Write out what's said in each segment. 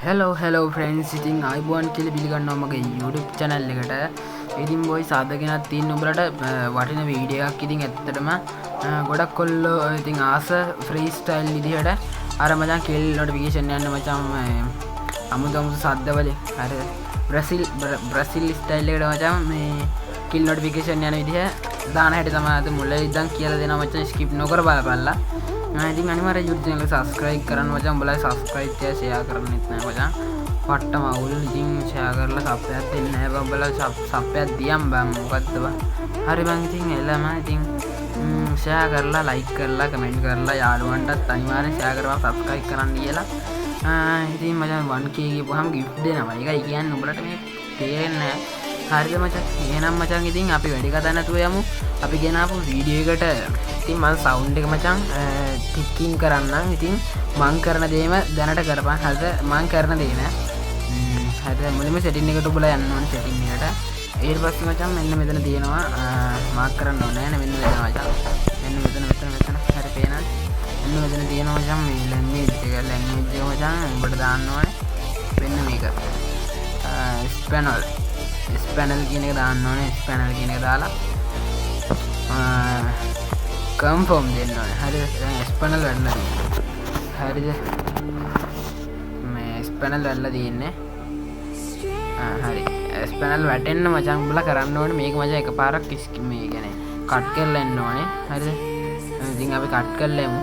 Hello friends ඉතින් අයිබෝන් කියලා පිළිගන්නවා මගේ YouTube channel එකට. ඉතින් බොයි සාදගෙනත් තියෙන උඹලට වටින වීඩියෝ එකක් ඉතින් ඇත්තටම ගොඩක් කොල්ලෝ ඉතින් ආස ෆ්‍රී ස්ටයිල් විදිහට අර මචං කිල් නොටිෆිකේෂන් යන්න මචං අමුතු සද්දවලින් අර බ්‍රසිල් ස්ටයිල් එකට මචං මේ කිල් නොටිෆිකේෂන් යන විදිහ දාන හැටි තමයි අද මුලින් ඉඳන් කියලා දෙනවා මචං ස්කිප් නොකර බලපල්ලා. ඉතින් අනිවාර්යෙන් YouTube channel එක subscribe කරන්න මචං. උඹලා subscribe තියා share කරන්නෙත් නෑ මචං. පට්ටම අවුල් ඉතින් share කරලා sub එකක් දෙන්න නෑ බං. උඹලා sub එකක් දියම් බං මොකද්ද බං. හරි බං ඉතින් එළම ඉතින් share කරලා like කරලා comment කරලා යාළුවන්ටත් අනිවාර්යෙන් share කරලා subscribe කරන්න කියලා. ඉතින් මචං 1k ගිහුවහම gift දෙනවා. ඒකයි කියන්නේ උඹලට මේ තේරෙන්නේ නෑ. හරිද මචං. එහෙනම් මචං ඉතින් අපි වැඩි කතා නැතුව යමු. අපි ගෙනාපු වීඩියෝ එකට ඉතින් මම සවුන්ඩ් එක මචං ටිකින් කරන්නම්. ඉතින් මං කරන දේම දැනට කරපන්. හරිද? මං කරන දේ නෑ. හරිද? මුලින්ම සෙටින් එකට ඔබලා යන්න ඕනේ සෙටින් එකට. ඊට පස්සේ මචං මෙන්න මෙතන තියෙනවා මාක් කරන්න ඕනේ නෑ. මෙන්න මෙතන මචං. මෙන්න මෙතන. හරි පේනවද? මෙන්න මෙතන තියෙනවා මචං මේ ලැන්ග්වේජ් එක. ලැන්ග්වේජ් එක මචං උඹට දාන්න ඕනේ. මෙන්න මේක. ස්පැනල් කියන එක දාන්න ඕනේ. ස්පැනල් කියන එක දාලා කන්ෆර්ම් දෙන්න ඕනේ. හරිද? ස්පැනල් වැඩලා තියෙන්නේ. හරිද? මේ ස්පැනල් වැඩලා තියෙන්නේ. හරි. ස්පැනල් වැටෙන්න මචං උඹලා කරන්න ඕනේ මේක මචං එකපාරක් මේ කියන්නේ කට් කරලා එන්න ඕනේ. හරිද? ඉතින් අපි කට් කරලා එමු.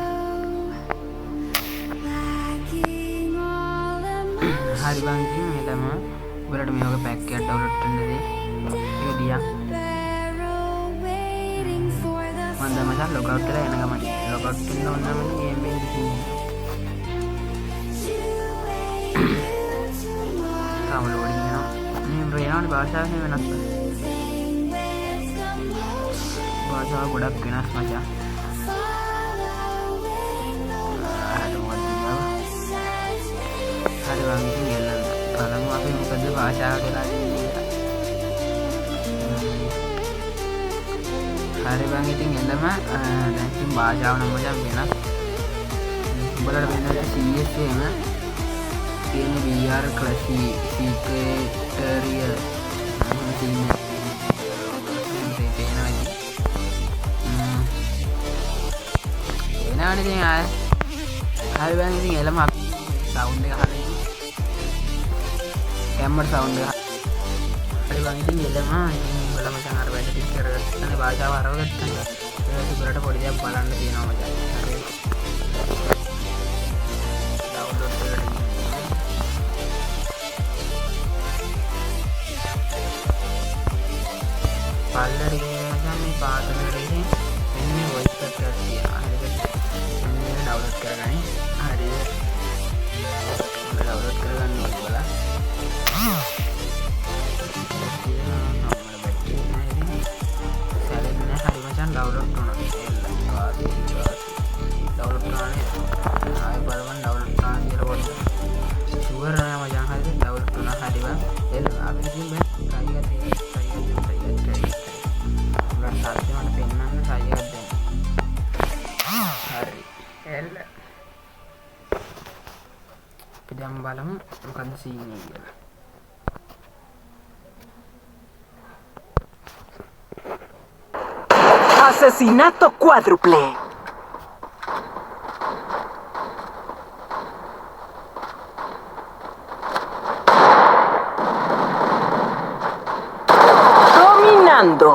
හරි බං ඉතින් එළම උඹලට මේ වගේ පැක් එකක් ඩවුන්ලෝඩ් කරන්න දෙයි. ඒක දියා මම දැන් මචං ලොග් අවුට් කරලා යන ගමන් ලොග් අවුට් වෙන්න ඕන නම් ගේම් එකේ තියෙන්නේ. තාම ලෝඩින් වෙනවා. මේ රේනානේ භාෂාවේ වෙනස් භාෂාව ගොඩක් වෙනස් මචං. හරි වගේ ඉතින් එල්ලන්න. බලමු අපි මොකද භාෂාව කියලා දෙන්නේ. හරි බං ඉතින් එළම දැන් ඉතින් භාෂාව නම් මචං වෙනස්. උඹලට වෙන්නේ CS එකම තියෙන VR ක්ලාසික් සීක්‍රේටරියල් තියෙන එනවනේ ඉතින් ආය. හරි බං ඉතින් එළම අපි සවුන්ඩ් එක හරියි. කැමරා සවුන්ඩ් එක හරි බං ඉතින් එළම ඉතින් උඹලා මචං අර වැඩ ටික කරගත්තනේ භාෂාව අරවගත්තනේ. ඒක උඹලට පොඩි දෙයක් බලන්න තියෙනවා මචං. හරි. ඩවුන්ලෝඩ් කරලා පල්ලරි මචං මේ පාතලේ මෙන්න වොයිස් එකක් තියෙනවා. හරිද? මෙන්න ඩවුන්ලෝඩ් කරගන්න. හරිද? ඩවුන්ලෝඩ් කරගන්න ඕනේ ඩවුන්ලෝඩ් කරනවා. ඩවුන්ලෝඩ් කරන්නේ ආයෙ බලන්න ඩවුන්ලෝඩ් කරන්න කියලා පොඩ්ඩක් ෂුවර් නෑ මචං. හරිද? ඩවුන්ලෝඩ් කරනවා. හරි බං. එළ අපි ඉතින් මේ try එකක් උඹලා සාර්ථකව මට පෙන්නන්න try එකක් දෙන්න. හරි. එළ අපි දැන් බලමු මොකද්ද සීන් එක කියලා. Asesinato cuádruple. Dominando.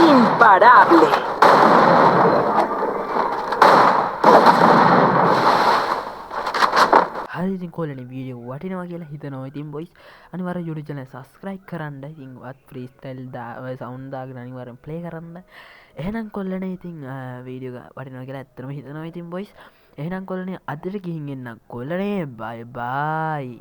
Imparable. හරි ඉතින් කොල්ලනේ වීඩියෝ වටිනවා කියලා හිතනවා. ඉතින් බොයිස් අනිවාර්යෙන් YouTube channel subscribe කරන්න. ඉතින් වත් free style sound දාගෙන අනිවාර්යෙන් play කරන්න. එහෙනම් කොල්ලනේ ඉතින් වීඩියෝ එක වටිනවා කියලා ඇත්තටම හිතනවා. ඉතින් බොයිස් එහෙනම් කොල්ලනේ අදට ගිහින් එන්න කොල්ලනේ bye bye.